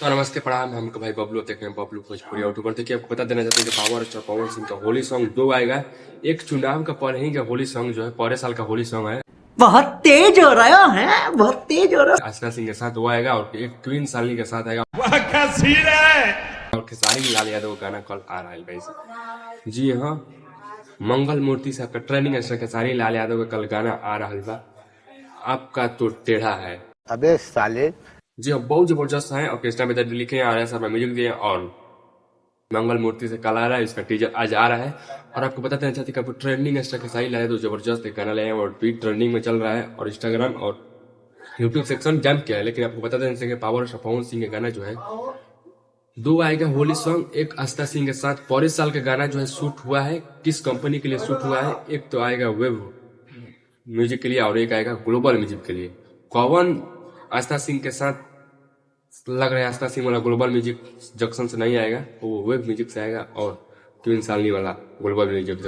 तो नमस्ते प्रणाम। हमको भाई बबलू देखते हैं बबलू भोजपुरी यूट्यूबर। देखिए आपको बता देना चाहते हैं कि पावर स्टार पवन सिंह का होली सॉन्ग 2 आएगा। एक चुनाव का पहले ही का होली सॉन्ग जो है पूरे साल का होली सॉन्ग है, बहुत तेज हो रहा है, बहुत तेज हो रहा आस्था सिंह के साथ वो आएगा और एक क्वीन साली के साथ आएगा वह क्या सीन है। और खेसारी लाल यादव का गाना कल आ रहा है भाई। जी हाँ, मंगल मूर्ति से आपका ट्रेंडिंग स्टार खेसारी लाल यादव का कल गाना आ रहा है। आपका तो टेढ़ा है। अबे साले। जी हाँ, बहुत जबरदस्त है। ऑर्केस्ट्रा में दर्द लिखे आ रहे हैं सर, म्यूजिक दिए और मंगल मूर्ति से कल आ रहा है। इसका टीजर आज आ रहा है। और आपको बताते हैं चाहते कि ट्रेंडिंग स्टार खेसारी लाए तो जबरदस्त एक गाना लाए हैं और ट्वीट ट्रेंडिंग में चल रहा है और इंस्टाग्राम और यूट्यूब सेक्शन जम किया है। लेकिन आपको बताते हैं कि पावर स्टार पवन सिंह का गाना जो है 2 आएगा होली सॉन्ग। एक आस्था सिंह के साथ पूरे साल का गाना जो है शूट हुआ है। किस कंपनी के लिए शूट हुआ है? एक तो आएगा वेब म्यूजिक के लिए और एक आएगा ग्लोबल म्यूजिक के लिए। कौन आस्था सिंह के साथ लग रहा है? आस्था सिंह वाला ग्लोबल म्यूजिक जंक्शन से नहीं आएगा, वो वेब म्यूजिक से आएगा और क्वीन सालनी वाला ग्लोबल म्यूजिक